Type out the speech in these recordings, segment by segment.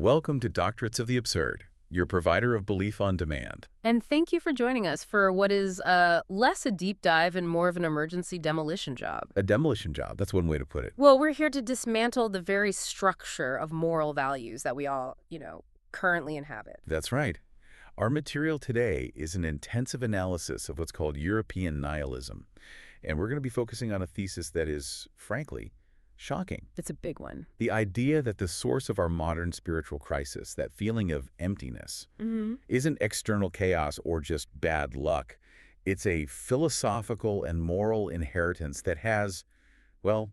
Welcome to Doctorates of the Absurd, your provider of belief on demand. And thank you for joining us for what is less a deep dive and more of an emergency demolition job. A demolition job, that's one way to put it. Well, we're here to dismantle the very structure of moral values that we all, currently inhabit. That's right. Our material today is an intensive analysis of what's called European nihilism. And we're going to be focusing on a thesis that is, frankly, shocking. It's a big one. The idea that the source of our modern spiritual crisis, that feeling of emptiness, isn't external chaos or just bad luck. It's a philosophical and moral inheritance that has, well,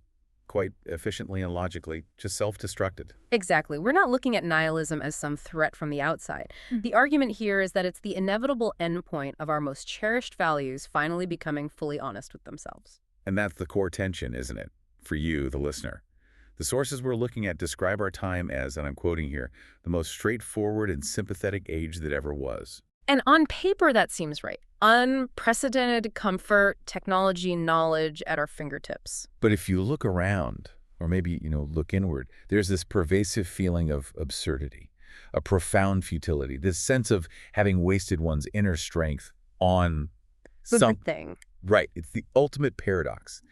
quite efficiently and logically, just self-destructed. Exactly. We're not looking at nihilism as some threat from the outside. The argument here is that it's the inevitable endpoint of our most cherished values finally becoming fully honest with themselves. And that's the core tension, isn't it? For you, the listener. The sources we're looking at describe our time as, and I'm quoting here, the most straightforward and sympathetic age that ever was. And on paper, that seems right. Unprecedented comfort, technology, knowledge at our fingertips. But if you look around, or maybe, look inward, there's this pervasive feeling of absurdity, a profound futility, this sense of having wasted one's inner strength on Something. Right. It's the ultimate paradox.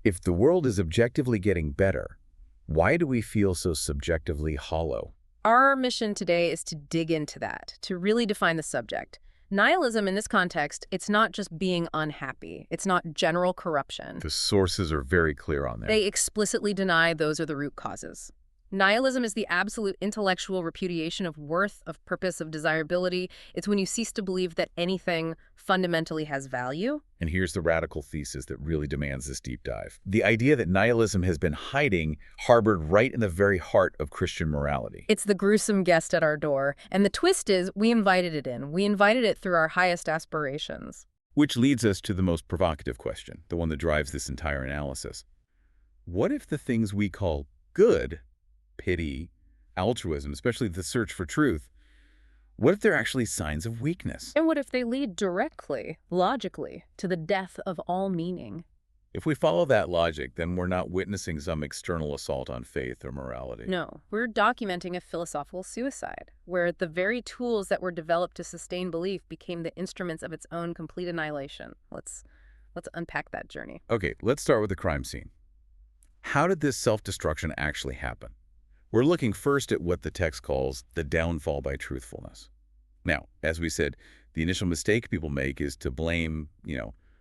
If the world is objectively getting better, why do we feel so subjectively hollow? Our mission today is to dig into that, to really define the subject. Nihilism in this context, it's not just being unhappy. It's not general corruption. The sources are very clear on that. They explicitly deny those are the root causes. Nihilism is the absolute intellectual repudiation of worth, of purpose, of desirability. It's when you cease to believe that anything fundamentally has value. And here's the radical thesis that really demands this deep dive. The idea that nihilism has been harbored right in the very heart of Christian morality. It's the gruesome guest at our door. And the twist is, we invited it in. We invited it through our highest aspirations. Which leads us to the most provocative question, the one that drives this entire analysis. What if the things we call good, pity, altruism, especially the search for truth, what if they're actually signs of weakness? And what if they lead directly, logically, to the death of all meaning? If we follow that logic, then we're not witnessing some external assault on faith or morality. No, we're documenting a philosophical suicide, where the very tools that were developed to sustain belief became the instruments of its own complete annihilation. Let's unpack that journey. Okay, let's start with the crime scene. How did this self-destruction actually happen? We're looking first at what the text calls the downfall by truthfulness. Now, as we said, the initial mistake people make is to blame,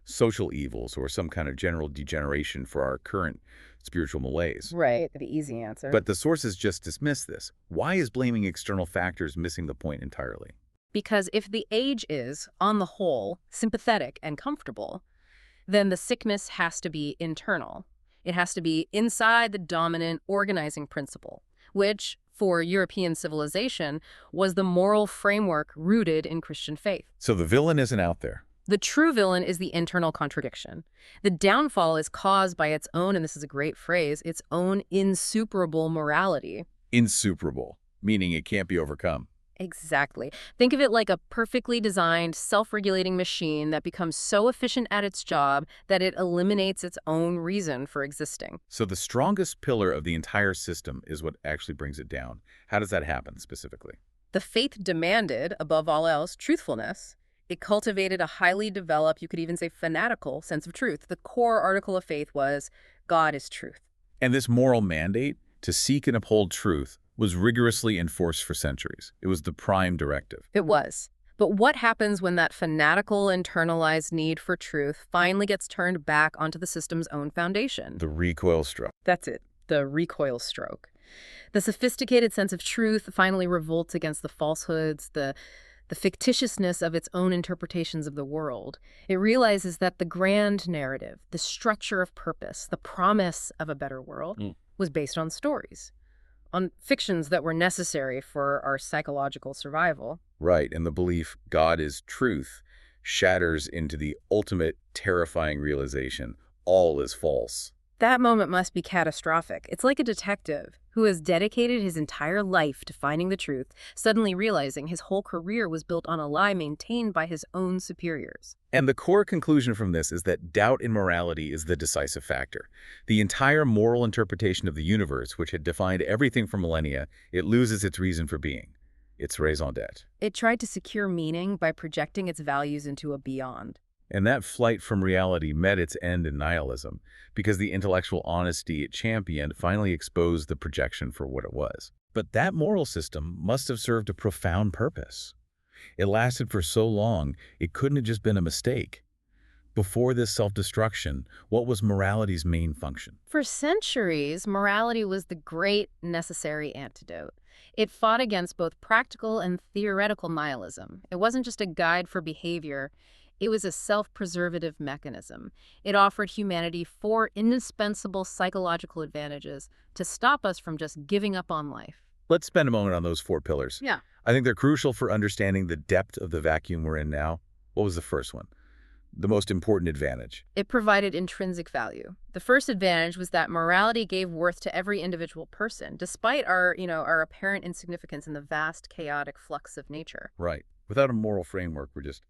social evils or some kind of general degeneration for our current spiritual malaise. Right, the easy answer. But the sources just dismiss this. Why is blaming external factors missing the point entirely? Because if the age is, on the whole, sympathetic and comfortable, then the sickness has to be internal. It has to be inside the dominant organizing principle, which, for European civilization, was the moral framework rooted in Christian faith. So the villain isn't out there. The true villain is the internal contradiction. The downfall is caused by its own, and this is a great phrase, its own insuperable morality. Insuperable, meaning it can't be overcome. Exactly. Think of it like a perfectly designed, self-regulating machine that becomes so efficient at its job that it eliminates its own reason for existing. So the strongest pillar of the entire system is what actually brings it down. How does that happen specifically? The faith demanded, above all else, truthfulness. It cultivated a highly developed, you could even say fanatical, sense of truth. The core article of faith was, God is truth. And this moral mandate to seek and uphold truth was rigorously enforced for centuries. It was the prime directive. It was. But what happens when that fanatical, internalized need for truth finally gets turned back onto the system's own foundation? The recoil stroke. That's it, the recoil stroke. The sophisticated sense of truth finally revolts against the falsehoods, the fictitiousness of its own interpretations of the world. It realizes that the grand narrative, the structure of purpose, the promise of a better world was based on stories, on fictions that were necessary for our psychological survival. Right, and the belief God is truth shatters into the ultimate terrifying realization, all is false. That moment must be catastrophic. It's like a detective who has dedicated his entire life to finding the truth, suddenly realizing his whole career was built on a lie maintained by his own superiors. And the core conclusion from this is that doubt in morality is the decisive factor. The entire moral interpretation of the universe, which had defined everything for millennia, it loses its reason for being, its raison d'etre. It tried to secure meaning by projecting its values into a beyond. And that flight from reality met its end in nihilism, because the intellectual honesty it championed finally exposed the projection for what it was. But that moral system must have served a profound purpose. It lasted for so long, it couldn't have just been a mistake. Before this self-destruction, what was morality's main function? For centuries, morality was the great necessary antidote. It fought against both practical and theoretical nihilism. It wasn't just a guide for behavior. It was a self-preservative mechanism. It offered humanity 4 indispensable psychological advantages to stop us from just giving up on life. Let's spend a moment on those 4 pillars. Yeah. I think they're crucial for understanding the depth of the vacuum we're in now. What was the first one? The most important advantage. It provided intrinsic value. The first advantage was that morality gave worth to every individual person, despite our apparent insignificance in the vast, chaotic flux of nature. Right. Without a moral framework, we're just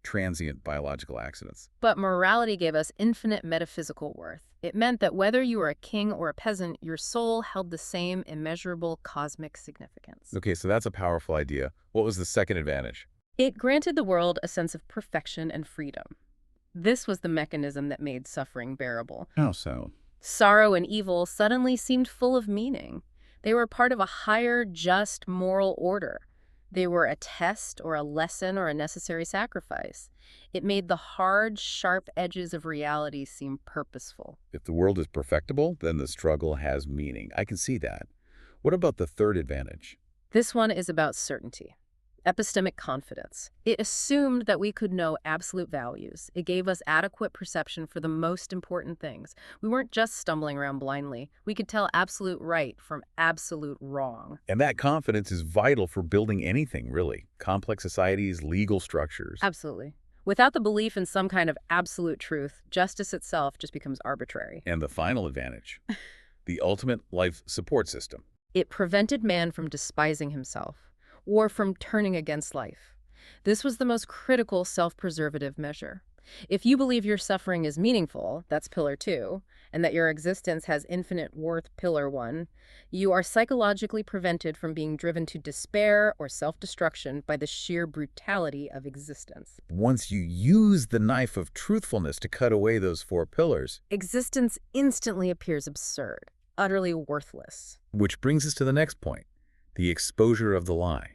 transient biological accidents. But morality gave us infinite metaphysical worth. It meant that whether you were a king or a peasant, your soul held the same immeasurable cosmic significance. Okay, so that's a powerful idea. What was the second advantage? It granted the world a sense of perfection and freedom. This was the mechanism that made suffering bearable. How so? Sorrow and evil suddenly seemed full of meaning. They were part of a higher, just moral order. They were a test or a lesson or a necessary sacrifice. It made the hard, sharp edges of reality seem purposeful. If the world is perfectible, then the struggle has meaning. I can see that. What about the third advantage? This one is about certainty. Epistemic confidence. It assumed that we could know absolute values. It gave us adequate perception for the most important things. We weren't just stumbling around blindly. We could tell absolute right from absolute wrong. And that confidence is vital for building anything, really. Complex societies, legal structures. Absolutely. Without the belief in some kind of absolute truth, justice itself just becomes arbitrary. And the final advantage, the ultimate life support system. It prevented man from despising himself or from turning against life. This was the most critical self-preservative measure. If you believe your suffering is meaningful, that's pillar 2, and that your existence has infinite worth, pillar 1, you are psychologically prevented from being driven to despair or self-destruction by the sheer brutality of existence. Once you use the knife of truthfulness to cut away those 4 pillars, Existence instantly appears absurd, utterly worthless. which brings us to the next point, the exposure of the lie.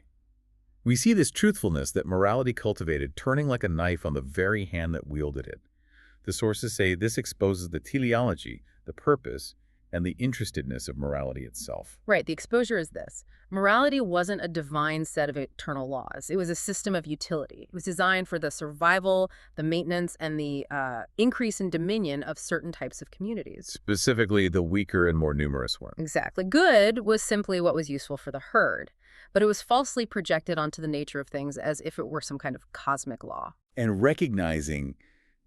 We see this truthfulness that morality cultivated turning like a knife on the very hand that wielded it. The sources say this exposes the teleology, the purpose, and the interestedness of morality itself. Right, the exposure is this. Morality wasn't a divine set of eternal laws. It was a system of utility. It was designed for the survival, the maintenance, and the increase in dominion of certain types of communities. Specifically, the weaker and more numerous ones. Exactly. Good was simply what was useful for the herd, but it was falsely projected onto the nature of things as if it were some kind of cosmic law. And recognizing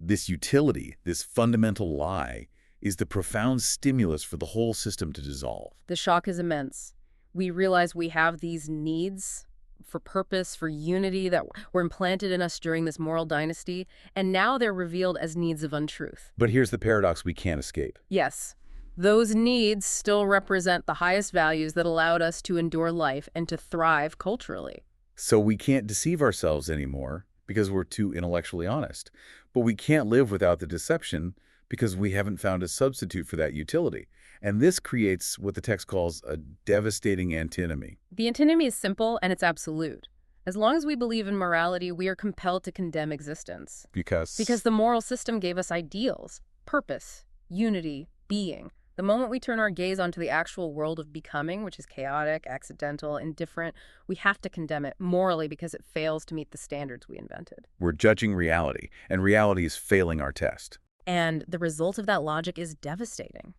this utility, this fundamental lie, is the profound stimulus for the whole system to dissolve. The shock is immense. We realize we have these needs for purpose, for unity that were implanted in us during this moral dynasty, and now they're revealed as needs of untruth. But here's the paradox we can't escape. Yes, those needs still represent the highest values that allowed us to endure life and to thrive culturally. So we can't deceive ourselves anymore because we're too intellectually honest. But we can't live without the deception because we haven't found a substitute for that utility. And this creates what the text calls a devastating antinomy. The antinomy is simple and it's absolute. As long as we believe in morality, we are compelled to condemn existence. Because the moral system gave us ideals, purpose, unity, being. The moment we turn our gaze onto the actual world of becoming, which is chaotic, accidental, indifferent, we have to condemn it morally because it fails to meet the standards we invented. we're judging reality, and reality is failing our test. And the result of that logic is devastating.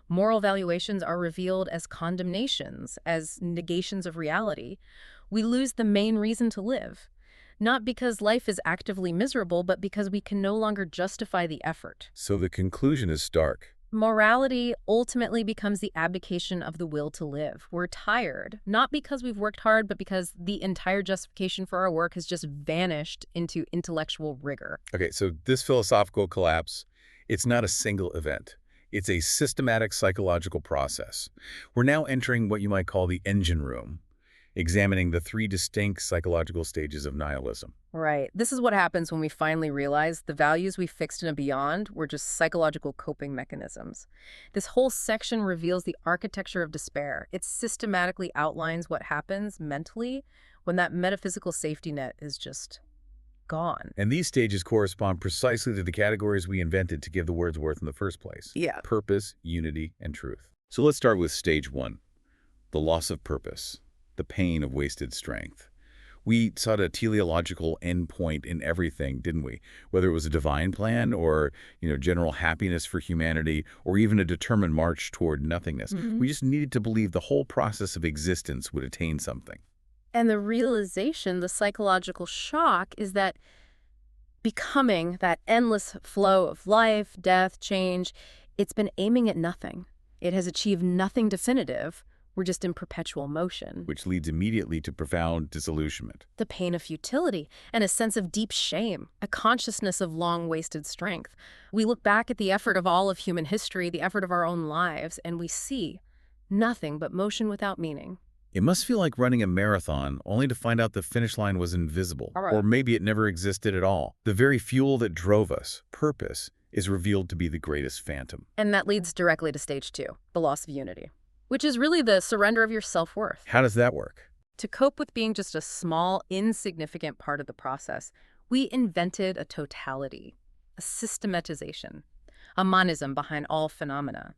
Moral valuations are revealed as condemnations, as negations of reality. We lose the main reason to live. Not because life is actively miserable, but because we can no longer justify the effort. So the conclusion is stark. Morality ultimately becomes the abdication of the will to live. We're tired, not because we've worked hard, but because the entire justification for our work has just vanished into intellectual rigor. Okay, so this philosophical collapse, it's not a single event. It's a systematic psychological process. We're now entering what you might call the engine room, examining the three distinct psychological stages of nihilism. Right. This is what happens when we finally realize the values we fixed in a beyond were just psychological coping mechanisms. This whole section reveals the architecture of despair. It systematically outlines what happens mentally when that metaphysical safety net is just gone. And these stages correspond precisely to the categories we invented to give the words worth in the first place. Yeah. Purpose, unity, and truth. So let's start with stage one, the loss of purpose, the pain of wasted strength. We sought a teleological endpoint in everything, didn't we? Whether it was a divine plan or, general happiness for humanity, or even a determined march toward nothingness. We just needed to believe the whole process of existence would attain something. And the realization, the psychological shock, is that becoming that endless flow of life, death, change, it's been aiming at nothing. It has achieved nothing definitive. We're just in perpetual motion. Which leads immediately to profound disillusionment. The pain of futility and a sense of deep shame, a consciousness of long-wasted strength. We look back at the effort of all of human history, the effort of our own lives, and we see nothing but motion without meaning. It must feel like running a marathon, only to find out the finish line was invisible. All right. Or maybe it never existed at all. The very fuel that drove us, purpose, is revealed to be the greatest phantom. And that leads directly to stage two, the loss of unity, which is really the surrender of your self-worth. How does that work? To cope with being just a small, insignificant part of the process, we invented a totality, a systematization, a monism behind all phenomena.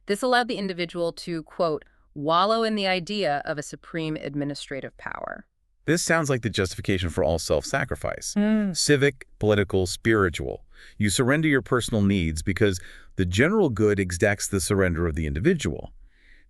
This allowed the individual to, quote, wallow in the idea of a supreme administrative power. This sounds like the justification for all self-sacrifice. Civic, political, spiritual. You surrender your personal needs because the general good exacts the surrender of the individual.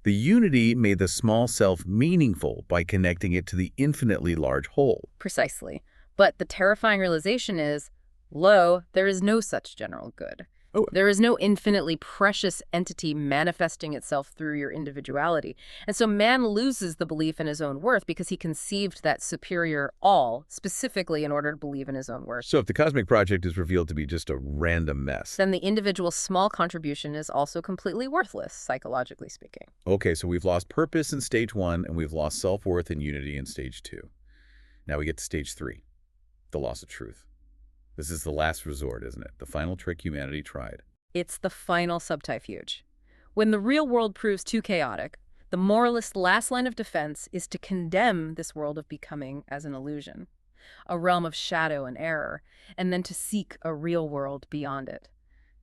The unity made the small self meaningful by connecting it to the infinitely large whole. Precisely. But the terrifying realization is, lo, there is no such general good. There is no infinitely precious entity manifesting itself through your individuality. And so man loses the belief in his own worth because he conceived that superior all specifically in order to believe in his own worth. So if the cosmic project is revealed to be just a random mess, then the individual's small contribution is also completely worthless, psychologically speaking. Okay, so we've lost purpose in stage one, and we've lost self-worth and unity in stage two. Now we get to stage three, the loss of truth. This is the last resort, isn't it? The final trick humanity tried. It's the final subterfuge. When the real world proves too chaotic, the moralist's last line of defense is to condemn this world of becoming as an illusion, a realm of shadow and error, and then to seek a real world beyond it.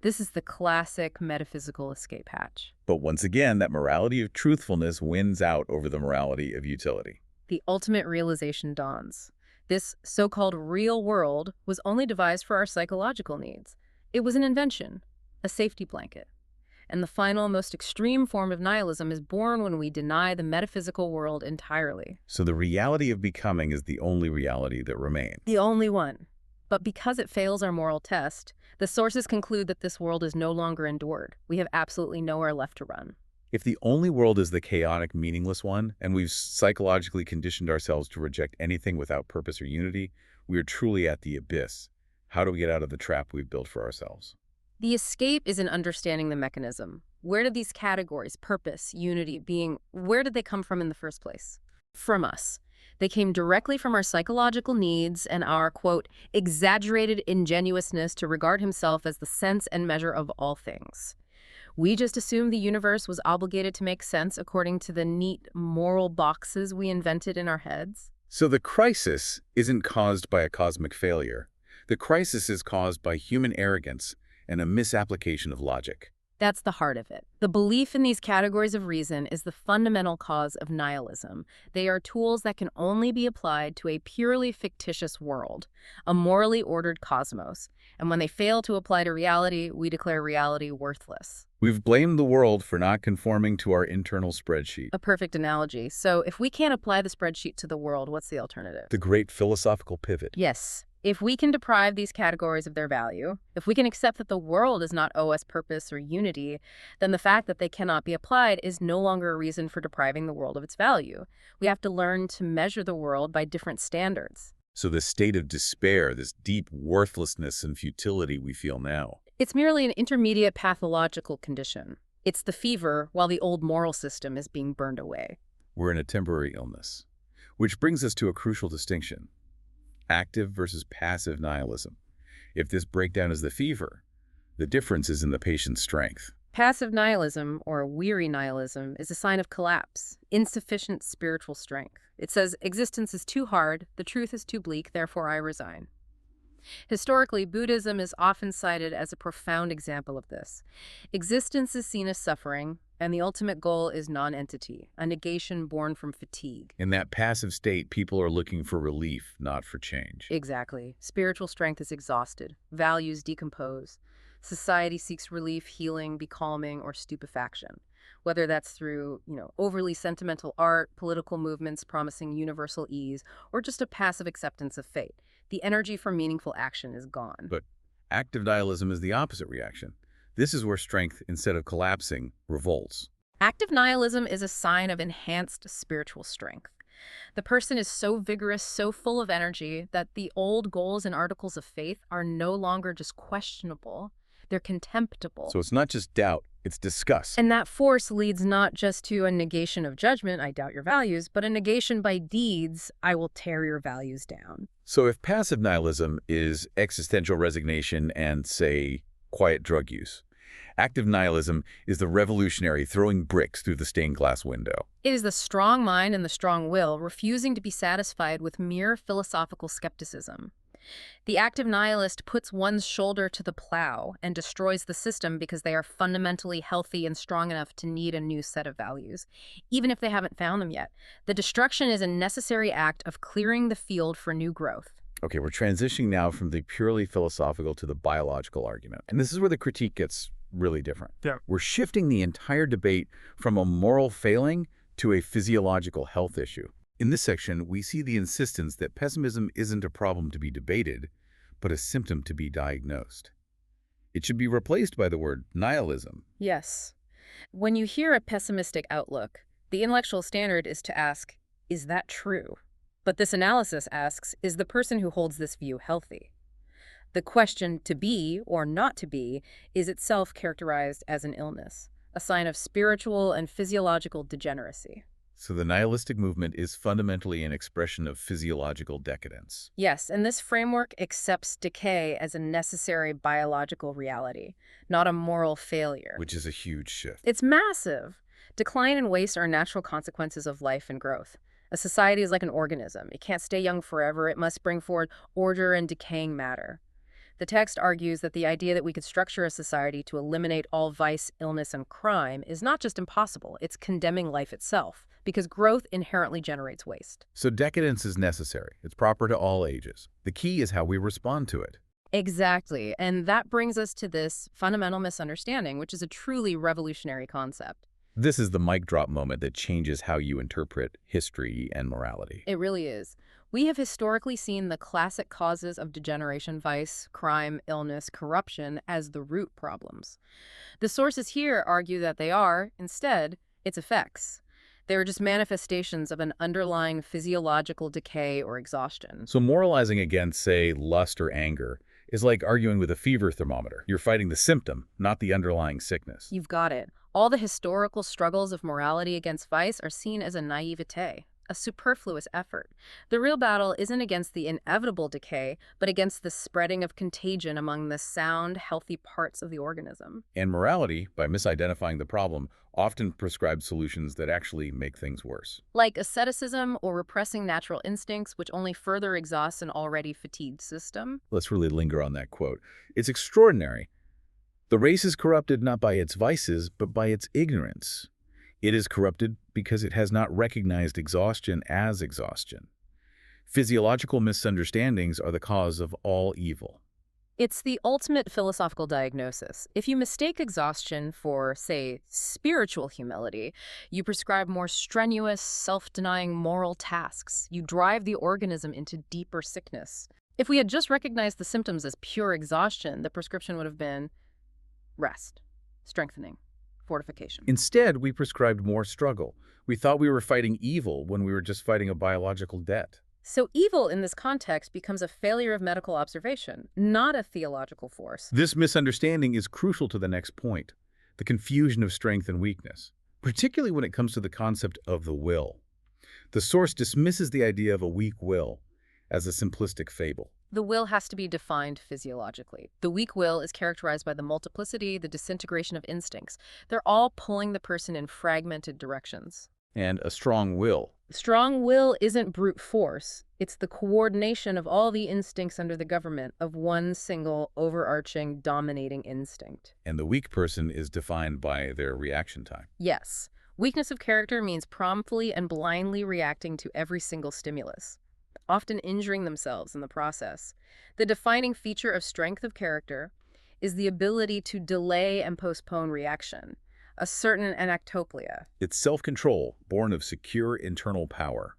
This is the classic metaphysical escape hatch. But once again, that morality of truthfulness wins out over the morality of utility. The ultimate realization dawns. This so-called real world was only devised for our psychological needs. It was an invention, a safety blanket. And the final, most extreme form of nihilism is born when we deny the metaphysical world entirely. So the reality of becoming is the only reality that remains. The only one. But because it fails our moral test, the sources conclude that this world is no longer endured. We have absolutely nowhere left to run. If the only world is the chaotic, meaningless one, and we've psychologically conditioned ourselves to reject anything without purpose or unity, we are truly at the abyss. How do we get out of the trap we've built for ourselves? The escape is in understanding the mechanism. Where did these categories, purpose, unity, being, where did they come from in the first place? From us. They came directly from our psychological needs and our, quote, exaggerated ingenuousness to regard himself as the sense and measure of all things. We just assumed the universe was obligated to make sense according to the neat moral boxes we invented in our heads. So the crisis isn't caused by a cosmic failure. The crisis is caused by human arrogance and a misapplication of logic. That's the heart of it. The belief in these categories of reason is the fundamental cause of nihilism. They are tools that can only be applied to a purely fictitious world, a morally ordered cosmos. And when they fail to apply to reality, we declare reality worthless. We've blamed the world for not conforming to our internal spreadsheet. A perfect analogy. So if we can't apply the spreadsheet to the world, what's the alternative? The great philosophical pivot. Yes. If we can deprive these categories of their value, if we can accept that the world does not owe us purpose or unity, then the fact that they cannot be applied is no longer a reason for depriving the world of its value. We have to learn to measure the world by different standards. So this state of despair, this deep worthlessness and futility we feel now, It's merely an intermediate pathological condition. It's the fever while the old moral system is being burned away. we're in a temporary illness. Which brings us to a crucial distinction: active versus passive nihilism. If this breakdown is the fever, the difference is in the patient's strength. Passive nihilism, or weary nihilism, is a sign of collapse, insufficient spiritual strength. It says, existence is too hard, the truth is too bleak, therefore I resign. Historically, Buddhism is often cited as a profound example of this. Existence is seen as suffering, and the ultimate goal is non-entity, a negation born from fatigue. In that passive state, people are looking for relief, not for change. Exactly. Spiritual strength is exhausted. Values decompose. Society seeks relief, healing, becalming, or stupefaction. Whether that's through, overly sentimental art, political movements promising universal ease, or just a passive acceptance of fate. The energy for meaningful action is gone. But active nihilism is the opposite reaction. This is where strength, instead of collapsing, revolts. Active nihilism is a sign of enhanced spiritual strength. The person is so vigorous, so full of energy, that the old goals and articles of faith are no longer just questionable. They're contemptible. So it's not just doubt, it's disgust. And that force leads not just to a negation of judgment, I doubt your values, but a negation by deeds, I will tear your values down. So if passive nihilism is existential resignation and, say, quiet drug use, active nihilism is the revolutionary throwing bricks through the stained glass window. It is the strong mind and the strong will refusing to be satisfied with mere philosophical skepticism. The active nihilist puts one's shoulder to the plow and destroys the system because they are fundamentally healthy and strong enough to need a new set of values, even if they haven't found them yet. The destruction is a necessary act of clearing the field for new growth. Okay, we're transitioning now from the purely philosophical to the biological argument. And this is where the critique gets really different. Yeah. We're shifting the entire debate from a moral failing to a physiological health issue. In this section, we see the insistence that pessimism isn't a problem to be debated, but a symptom to be diagnosed. It should be replaced by the word nihilism. Yes. When you hear a pessimistic outlook, the intellectual standard is to ask, is that true? But this analysis asks, is the person who holds this view healthy? The question to be or not to be is itself characterized as an illness, a sign of spiritual and physiological degeneracy. So the nihilistic movement is fundamentally an expression of physiological decadence. Yes, and this framework accepts decay as a necessary biological reality, not a moral failure. Which is a huge shift. It's massive. Decline and waste are natural consequences of life and growth. A society is like an organism. It can't stay young forever. It must bring forward order and decaying matter. The text argues that the idea that we could structure a society to eliminate all vice, illness, and crime is not just impossible, it's condemning life itself, because growth inherently generates waste. So decadence is necessary. It's proper to all ages. The key is how we respond to it. Exactly, and that brings us to this fundamental misunderstanding, which is a truly revolutionary concept. This is the mic drop moment that changes how you interpret history and morality. It really is. We have historically seen the classic causes of degeneration, vice, crime, illness, corruption as the root problems. The sources here argue that they are, instead, its effects. They are just manifestations of an underlying physiological decay or exhaustion. So moralizing against, say, lust or anger is like arguing with a fever thermometer. You're fighting the symptom, not the underlying sickness. You've got it. All the historical struggles of morality against vice are seen as a naivete, a superfluous effort. The real battle isn't against the inevitable decay, but against the spreading of contagion among the sound, healthy parts of the organism. And morality, by misidentifying the problem, often prescribes solutions that actually make things worse. Like asceticism or repressing natural instincts, which only further exhausts an already fatigued system. Let's really linger on that quote. It's extraordinary. The race is corrupted not by its vices, but by its ignorance. It is corrupted because it has not recognized exhaustion as exhaustion. Physiological misunderstandings are the cause of all evil. It's the ultimate philosophical diagnosis. If you mistake exhaustion for, say, spiritual humility, you prescribe more strenuous, self-denying moral tasks. You drive the organism into deeper sickness. If we had just recognized the symptoms as pure exhaustion, the prescription would have been rest, strengthening, fortification. Instead, we prescribed more struggle. We thought we were fighting evil when we were just fighting a biological debt. So evil in this context becomes a failure of medical observation, not a theological force. This misunderstanding is crucial to the next point, the confusion of strength and weakness, particularly when it comes to the concept of the will. The source dismisses the idea of a weak will as a simplistic fable. The will has to be defined physiologically. The weak will is characterized by the multiplicity, the disintegration of instincts. They're all pulling the person in fragmented directions. And a strong will. Strong will isn't brute force. It's the coordination of all the instincts under the government of one single, overarching, dominating instinct. And the weak person is defined by their reaction time. Yes. Weakness of character means promptly and blindly reacting to every single stimulus, often injuring themselves in the process. The defining feature of strength of character is the ability to delay and postpone reaction, a certain anactoplia. It's self-control, born of secure internal power.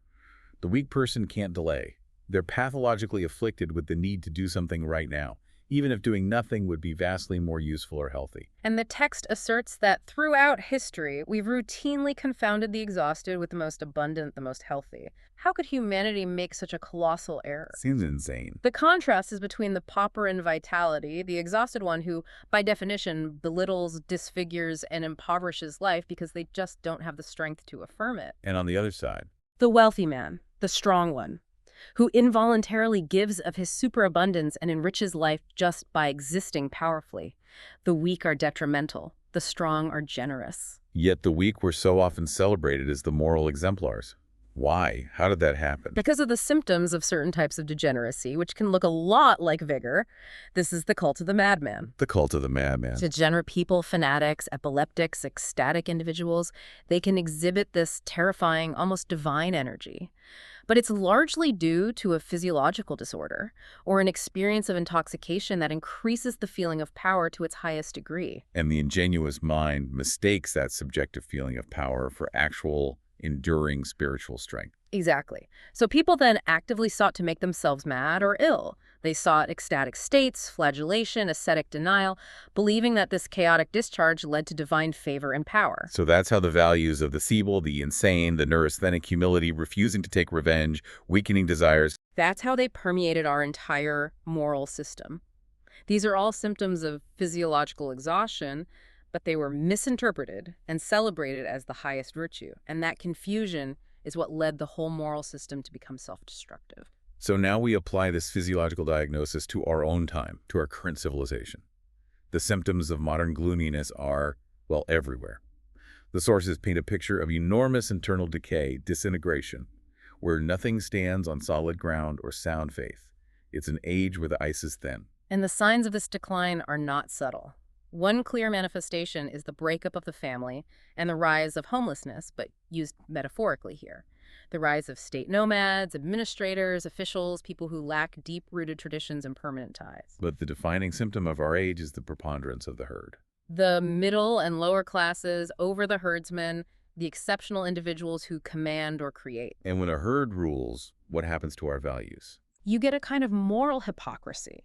The weak person can't delay. They're pathologically afflicted with the need to do something right now, even if doing nothing would be vastly more useful or healthy. And the text asserts that throughout history, we've routinely confounded the exhausted with the most abundant, the most healthy. How could humanity make such a colossal error? Seems insane. The contrast is between the pauper in vitality, the exhausted one who, by definition, belittles, disfigures, and impoverishes life because they just don't have the strength to affirm it. And on the other side, The wealthy man, the strong one, who involuntarily gives of his superabundance and enriches life just by existing powerfully. The weak are detrimental, the strong are generous. yet the weak were so often celebrated as the moral exemplars. Why? How did that happen? Because of the symptoms of certain types of degeneracy, which can look a lot like vigor. This is the cult of the madman. The cult of the madman. Degenerate people, fanatics, epileptics, ecstatic individuals, they can exhibit this terrifying, almost divine energy. But it's largely due to a physiological disorder or an experience of intoxication that increases the feeling of power to its highest degree. And the ingenuous mind mistakes that subjective feeling of power for actual, enduring spiritual strength. Exactly. So people then actively sought to make themselves mad or ill. They sought ecstatic states, flagellation, ascetic denial, believing that this chaotic discharge led to divine favor and power. So that's how the values of the feeble, the insane, the neurasthenic humility, refusing to take revenge, weakening desires. That's how they permeated our entire moral system. These are all symptoms of physiological exhaustion, but they were misinterpreted and celebrated as the highest virtue. And that confusion is what led the whole moral system to become self-destructive. So now we apply this physiological diagnosis to our own time, to our current civilization. The symptoms of modern gloominess are, well, everywhere. The sources paint a picture of enormous internal decay, disintegration, where nothing stands on solid ground or sound faith. It's an age where the ice is thin. And the signs of this decline are not subtle. One clear manifestation is the breakup of the family and the rise of homelessness, but used metaphorically here. The rise of state nomads, administrators, officials, people who lack deep-rooted traditions and permanent ties. But the defining symptom of our age is the preponderance of the herd. The middle and lower classes over the herdsmen, the exceptional individuals who command or create. And when a herd rules, what happens to our values? You get a kind of moral hypocrisy.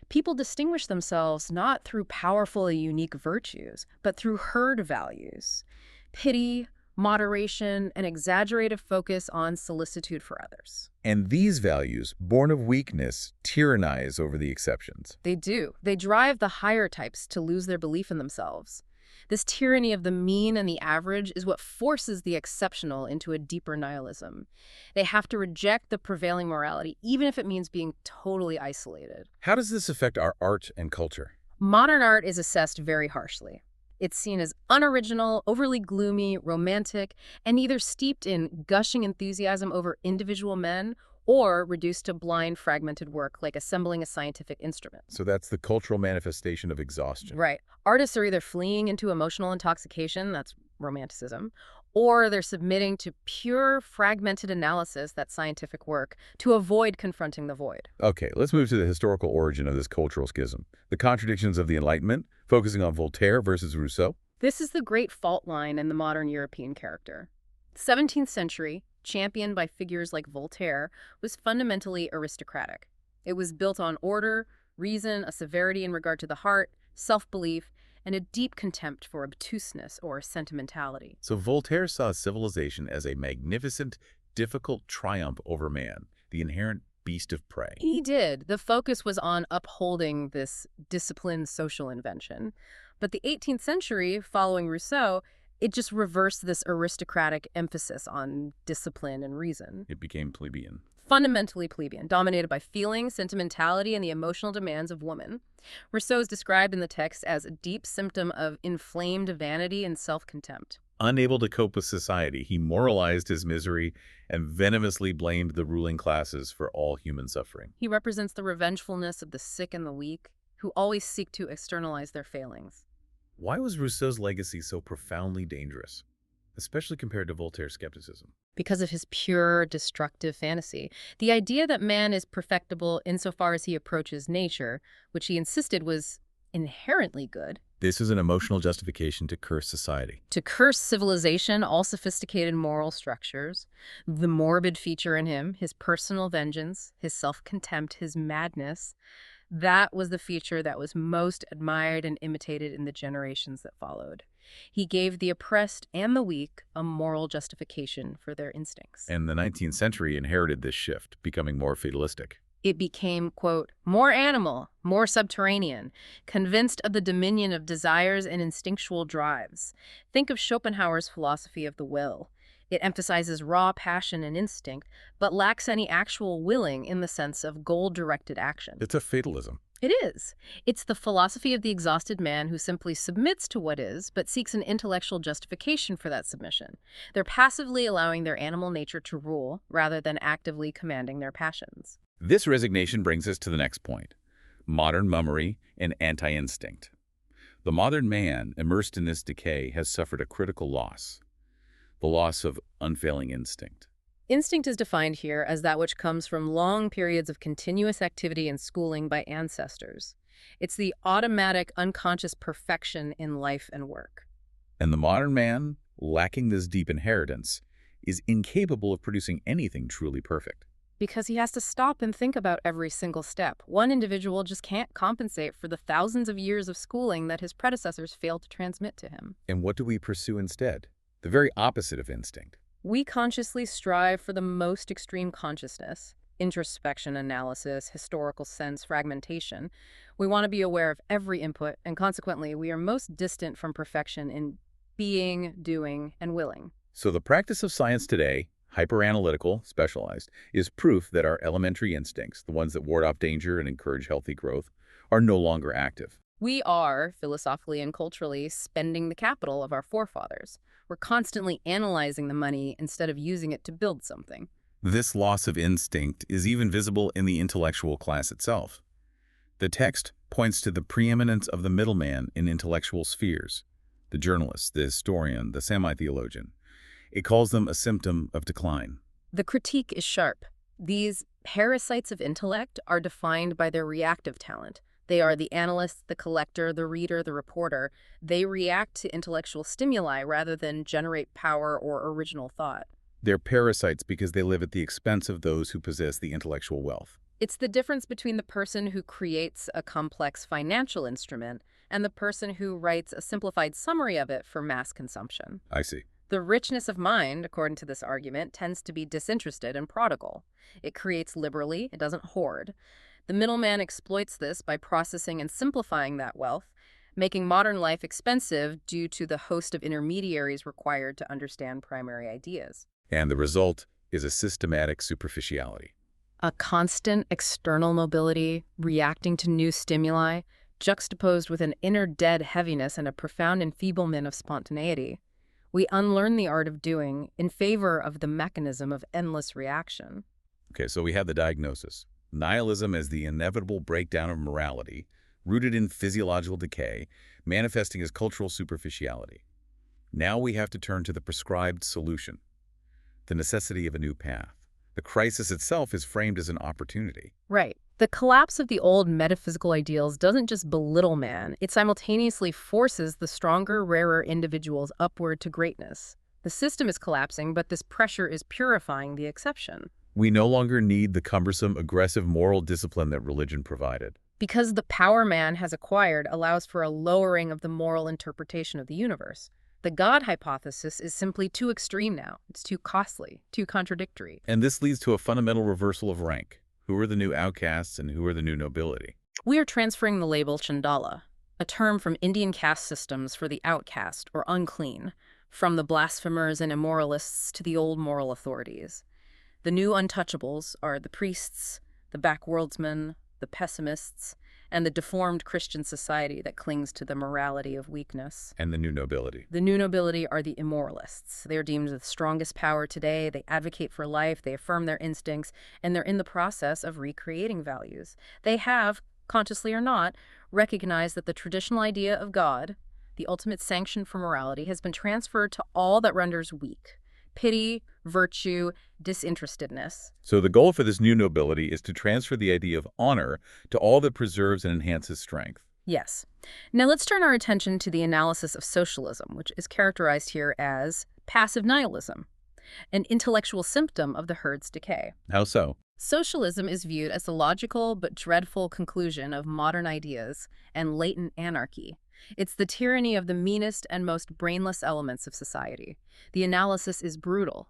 People distinguish themselves not through powerful and unique virtues, but through herd values. Pity, moderation, and exaggerated focus on solicitude for others. And these values, born of weakness, tyrannize over the exceptions. They do. They drive the higher types to lose their belief in themselves. This tyranny of the mean and the average is what forces the exceptional into a deeper nihilism. They have to reject the prevailing morality, even if it means being totally isolated. How does this affect our art and culture? Modern art is assessed very harshly. It's seen as unoriginal, overly gloomy, romantic, and either steeped in gushing enthusiasm over individual men or reduced to blind, fragmented work like assembling a scientific instrument. So that's the cultural manifestation of exhaustion. Right. Artists are either fleeing into emotional intoxication, that's romanticism, or they're submitting to pure, fragmented analysis, that's scientific work, to avoid confronting the void. Okay, let's move to the historical origin of this cultural schism. The contradictions of the Enlightenment, focusing on Voltaire versus Rousseau. This is the great fault line in the modern European character. 17th century, championed by figures like Voltaire, was fundamentally aristocratic. It was built on order, reason, a severity in regard to the heart, self-belief, and a deep contempt for obtuseness or sentimentality. So Voltaire saw civilization as a magnificent, difficult triumph over man, the inherent beast of prey. He did. The focus was on upholding this disciplined social invention. But the 18th century, following Rousseau, it just reversed this aristocratic emphasis on discipline and reason. It became plebeian. Fundamentally plebeian, dominated by feeling, sentimentality, and the emotional demands of woman. Rousseau is described in the text as a deep symptom of inflamed vanity and self-contempt. Unable to cope with society, he moralized his misery and venomously blamed the ruling classes for all human suffering. He represents the revengefulness of the sick and the weak, who always seek to externalize their failings. Why was Rousseau's legacy so profoundly dangerous, especially compared to Voltaire's skepticism? Because of his pure, destructive fantasy. The idea that man is perfectible insofar as he approaches nature, which he insisted was inherently good. This is an emotional justification to curse society. To curse civilization, all sophisticated moral structures, the morbid feature in him, his personal vengeance, his self-contempt, his madness, that was the feature that was most admired and imitated in the generations that followed. He gave the oppressed and the weak a moral justification for their instincts. And the 19th century inherited this shift, becoming more fatalistic. It became, quote, more animal, more subterranean, convinced of the dominion of desires and instinctual drives. Think of Schopenhauer's philosophy of the will. It emphasizes raw passion and instinct, but lacks any actual willing in the sense of goal-directed action. It's a fatalism. It is. It's the philosophy of the exhausted man who simply submits to what is, but seeks an intellectual justification for that submission. They're passively allowing their animal nature to rule, rather than actively commanding their passions. This resignation brings us to the next point: modern mummery and anti-instinct. The modern man, immersed in this decay, has suffered a critical loss: the loss of unfailing instinct. Instinct is defined here as that which comes from long periods of continuous activity and schooling by ancestors. It's the automatic, unconscious perfection in life and work. And the modern man, lacking this deep inheritance, is incapable of producing anything truly perfect. Because he has to stop and think about every single step. One individual just can't compensate for the thousands of years of schooling that his predecessors failed to transmit to him. And what do we pursue instead? The very opposite of instinct. We consciously strive for the most extreme consciousness, introspection, analysis, historical sense, fragmentation. We want to be aware of every input, and consequently, we are most distant from perfection in being, doing, and willing. So the practice of science today, hyper-analytical, specialized, is proof that our elementary instincts, the ones that ward off danger and encourage healthy growth, are no longer active. We are, philosophically and culturally, spending the capital of our forefathers. We're constantly analyzing the money instead of using it to build something. This loss of instinct is even visible in the intellectual class itself. The text points to the preeminence of the middleman in intellectual spheres: the journalist, the historian, the semi-theologian. It calls them a symptom of decline. The critique is sharp. These parasites of intellect are defined by their reactive talent. They are the analyst, the collector, the reader, the reporter. They react to intellectual stimuli rather than generate power or original thought. They're parasites because they live at the expense of those who possess the intellectual wealth. It's the difference between the person who creates a complex financial instrument and the person who writes a simplified summary of it for mass consumption. I see. The richness of mind, according to this argument, tends to be disinterested and prodigal. It creates liberally, it doesn't hoard. The middleman exploits this by processing and simplifying that wealth, making modern life expensive due to the host of intermediaries required to understand primary ideas. And the result is a systematic superficiality. A constant external mobility, reacting to new stimuli, juxtaposed with an inner dead heaviness and a profound enfeeblement of spontaneity. We unlearn the art of doing in favor of the mechanism of endless reaction. Okay, so we have the diagnosis: nihilism as the inevitable breakdown of morality, rooted in physiological decay, manifesting as cultural superficiality. Now we have to turn to the prescribed solution: the necessity of a new path. The crisis itself is framed as an opportunity. Right. The collapse of the old metaphysical ideals doesn't just belittle man, it simultaneously forces the stronger, rarer individuals upward to greatness. The system is collapsing, but this pressure is purifying the exception. We no longer need the cumbersome, aggressive moral discipline that religion provided. Because the power man has acquired allows for a lowering of the moral interpretation of the universe. The God hypothesis is simply too extreme now. It's too costly, too contradictory. And this leads to a fundamental reversal of rank. Who are the new outcasts and who are the new nobility? We are transferring the label Chandala, a term from Indian caste systems for the outcast or unclean, from the blasphemers and immoralists to the old moral authorities. The new untouchables are the priests, the backworldsmen, the pessimists, and the deformed Christian society that clings to the morality of weakness. And the new nobility. The new nobility are the immoralists. They are deemed the strongest power today. They advocate for life, they affirm their instincts, and they're in the process of recreating values. They have, consciously or not, recognized that the traditional idea of God, the ultimate sanction for morality, has been transferred to all that renders weak: pity, virtue, disinterestedness. So the goal for this new nobility is to transfer the idea of honor to all that preserves and enhances strength. Yes. Now let's turn our attention to the analysis of socialism, which is characterized here as passive nihilism, an intellectual symptom of the herd's decay. How so? Socialism is viewed as the logical but dreadful conclusion of modern ideas and latent anarchy. It's the tyranny of the meanest and most brainless elements of society. The analysis is brutal.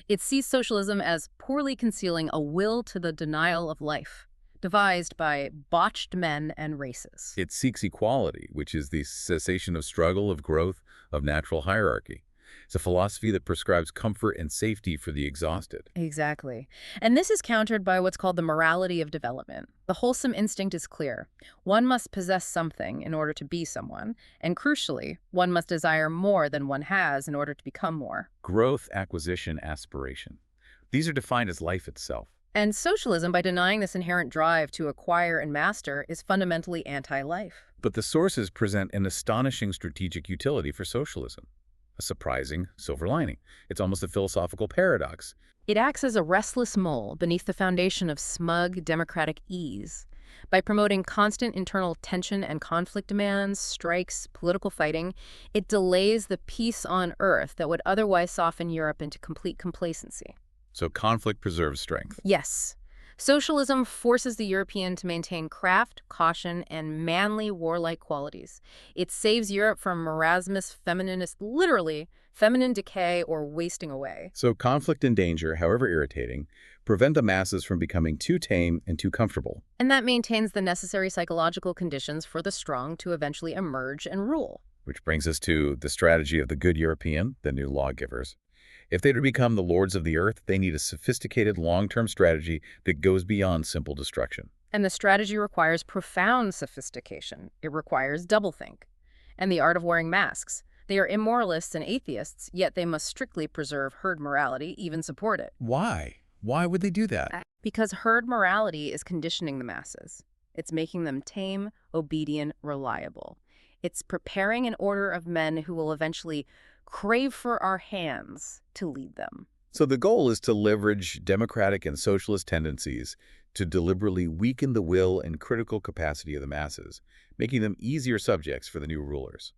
It sees socialism as poorly concealing a will to the denial of life, devised by botched men and races. It seeks equality, which is the cessation of struggle, of growth, of natural hierarchy. It's a philosophy that prescribes comfort and safety for the exhausted. Exactly. And this is countered by what's called the morality of development. The wholesome instinct is clear. One must possess something in order to be someone, and crucially, one must desire more than one has in order to become more. Growth, acquisition, aspiration. These are defined as life itself. And socialism, by denying this inherent drive to acquire and master, is fundamentally anti-life. But the sources present an astonishing strategic utility for socialism. A surprising silver lining. It's almost a philosophical paradox. It acts as a restless mole beneath the foundation of smug, democratic ease. By promoting constant internal tension and conflict demands, strikes, political fighting, it delays the peace on earth that would otherwise soften Europe into complete complacency. So conflict preserves strength. Yes. Socialism forces the European to maintain craft, caution, and manly warlike qualities. It saves Europe from marasmus, literally, feminine decay or wasting away. So conflict and danger, however irritating, prevent the masses from becoming too tame and too comfortable. And that maintains the necessary psychological conditions for the strong to eventually emerge and rule. Which brings us to the strategy of the good European, the new lawgivers. If they're to become the lords of the earth, they need a sophisticated long-term strategy that goes beyond simple destruction. And the strategy requires profound sophistication. It requires doublethink. And the art of wearing masks. They are immoralists and atheists, yet they must strictly preserve herd morality, even support it. Why? Why would they do that? Because herd morality is conditioning the masses. It's making them tame, obedient, reliable. It's preparing an order of men who will eventually crave for our hands to lead them. So the goal is to leverage democratic and socialist tendencies to deliberately weaken the will and critical capacity of the masses, making them easier subjects for the new rulers.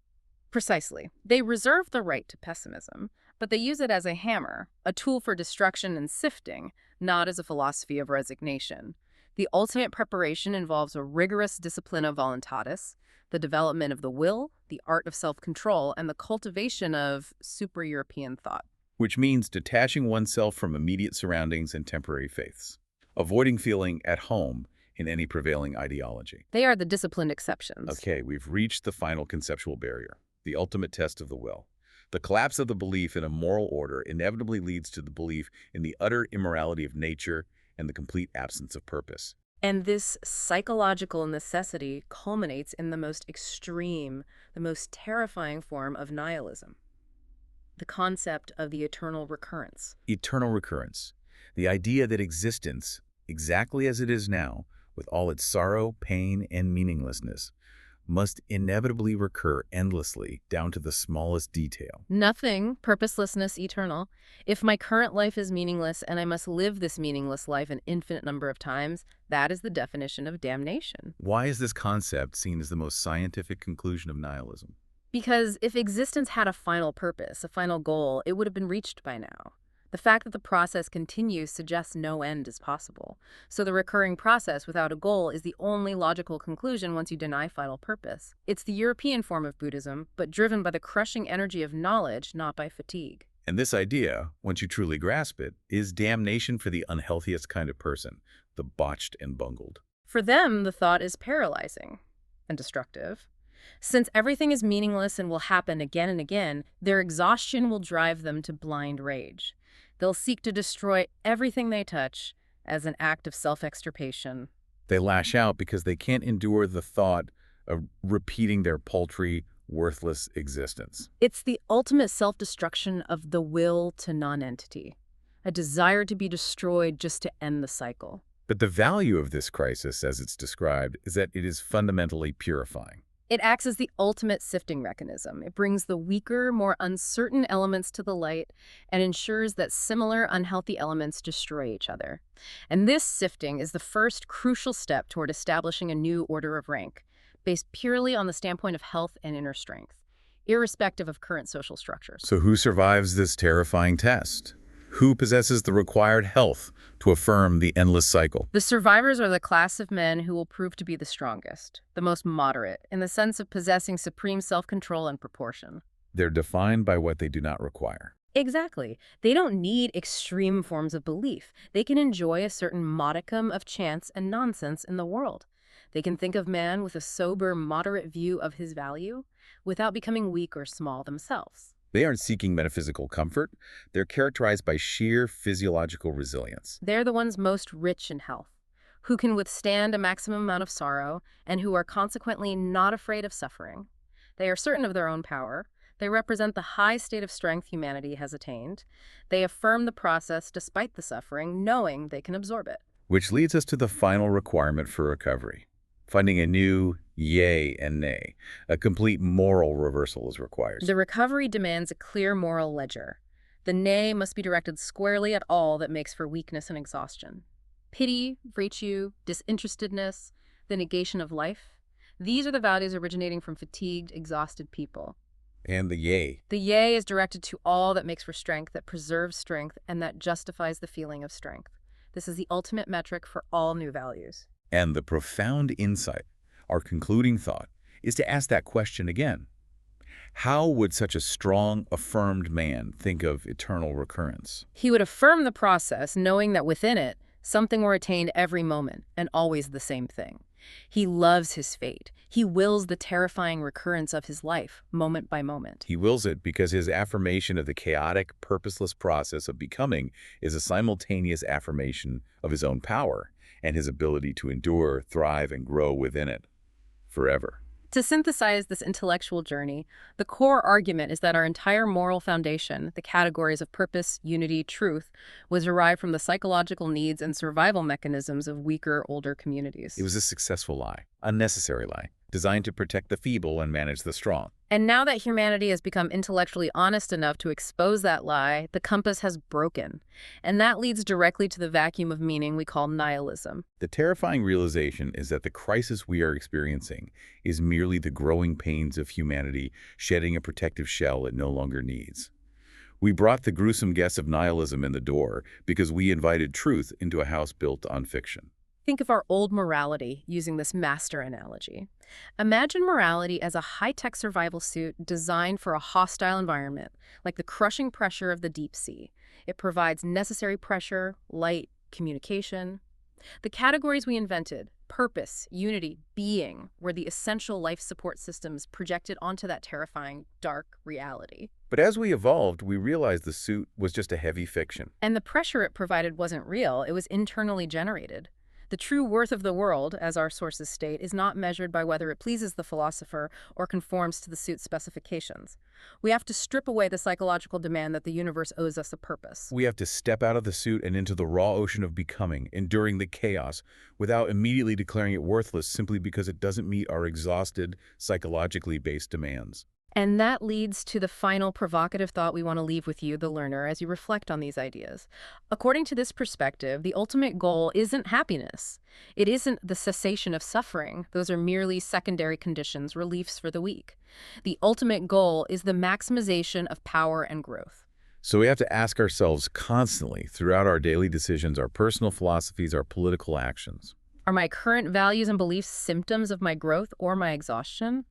Precisely. They reserve the right to pessimism, but they use it as a hammer, a tool for destruction and sifting, not as a philosophy of resignation. The ultimate preparation involves a rigorous discipline of voluntatis, the development of the will, the art of self-control, and the cultivation of super-European thought. Which means detaching oneself from immediate surroundings and temporary faiths, avoiding feeling at home in any prevailing ideology. They are the disciplined exceptions. Okay, we've reached the final conceptual barrier, the ultimate test of the will. The collapse of the belief in a moral order inevitably leads to the belief in the utter immorality of nature and the complete absence of purpose. And this psychological necessity culminates in the most extreme, the most terrifying form of nihilism. The concept of the eternal recurrence. Eternal recurrence. The idea that existence, exactly as it is now, with all its sorrow, pain, and meaninglessness, must inevitably recur endlessly down to the smallest detail. Nothing, purposelessness, eternal. If my current life is meaningless and I must live this meaningless life an infinite number of times, that is the definition of damnation. Why is this concept seen as the most scientific conclusion of nihilism? Because if existence had a final purpose, a final goal, it would have been reached by now. The fact that the process continues suggests no end is possible. So the recurring process without a goal is the only logical conclusion once you deny final purpose. It's the European form of Buddhism, but driven by the crushing energy of knowledge, not by fatigue. And this idea, once you truly grasp it, is damnation for the unhealthiest kind of person, the botched and bungled. For them, the thought is paralyzing and destructive. Since everything is meaningless and will happen again and again, their exhaustion will drive them to blind rage. They'll seek to destroy everything they touch as an act of self-extirpation. They lash out because they can't endure the thought of repeating their paltry, worthless existence. It's the ultimate self-destruction of the will to nonentity, a desire to be destroyed just to end the cycle. But the value of this crisis, as it's described, is that it is fundamentally purifying. It acts as the ultimate sifting mechanism. It brings the weaker, more uncertain elements to the light and ensures that similar unhealthy elements destroy each other. And this sifting is the first crucial step toward establishing a new order of rank, based purely on the standpoint of health and inner strength, irrespective of current social structures. So who survives this terrifying test? Who possesses the required health to affirm the endless cycle? The survivors are the class of men who will prove to be the strongest, the most moderate, in the sense of possessing supreme self-control and proportion. They're defined by what they do not require. Exactly. They don't need extreme forms of belief. They can enjoy a certain modicum of chance and nonsense in the world. They can think of man with a sober, moderate view of his value without becoming weak or small themselves. They aren't seeking metaphysical comfort. They're characterized by sheer physiological resilience. They're the ones most rich in health, who can withstand a maximum amount of sorrow and who are consequently not afraid of suffering. They are certain of their own power. They represent the high state of strength humanity has attained. They affirm the process despite the suffering, knowing they can absorb it. Which leads us to the final requirement for recovery. Finding a new yay and nay. A complete moral reversal is required. The recovery demands a clear moral ledger. The nay must be directed squarely at all that makes for weakness and exhaustion. Pity, virtue, disinterestedness, the negation of life. These are the values originating from fatigued, exhausted people. And the yay. The yay is directed to all that makes for strength, that preserves strength, and that justifies the feeling of strength. This is the ultimate metric for all new values. And the profound insight, our concluding thought, is to ask that question again. How would such a strong, affirmed man think of eternal recurrence? He would affirm the process, knowing that within it, something were attained every moment, and always the same thing. He loves his fate. He wills the terrifying recurrence of his life, moment by moment. He wills it because his affirmation of the chaotic, purposeless process of becoming is a simultaneous affirmation of his own power and his ability to endure, thrive, and grow within it forever. To synthesize this intellectual journey, the core argument is that our entire moral foundation, the categories of purpose, unity, truth, was derived from the psychological needs and survival mechanisms of weaker, older communities. It was a successful lie, a necessary lie, designed to protect the feeble and manage the strong. And now that humanity has become intellectually honest enough to expose that lie, the compass has broken. And that leads directly to the vacuum of meaning we call nihilism. The terrifying realization is that the crisis we are experiencing is merely the growing pains of humanity shedding a protective shell it no longer needs. We brought the gruesome guests of nihilism in the door because we invited truth into a house built on fiction. Think of our old morality using this master analogy. Imagine morality as a high-tech survival suit designed for a hostile environment, like the crushing pressure of the deep sea. It provides necessary pressure, light, communication. The categories we invented, purpose, unity, being, were the essential life support systems projected onto that terrifying, dark reality. But as we evolved, we realized the suit was just a heavy fiction. And the pressure it provided wasn't real, it was internally generated. The true worth of the world, as our sources state, is not measured by whether it pleases the philosopher or conforms to the suit's specifications. We have to strip away the psychological demand that the universe owes us a purpose. We have to step out of the suit and into the raw ocean of becoming, enduring the chaos, without immediately declaring it worthless simply because it doesn't meet our exhausted, psychologically based demands. And that leads to the final provocative thought we want to leave with you, the learner, as you reflect on these ideas. According to this perspective, the ultimate goal isn't happiness. It isn't the cessation of suffering. Those are merely secondary conditions, reliefs for the weak. The ultimate goal is the maximization of power and growth. So we have to ask ourselves constantly throughout our daily decisions, our personal philosophies, our political actions. Are my current values and beliefs symptoms of my growth or my exhaustion?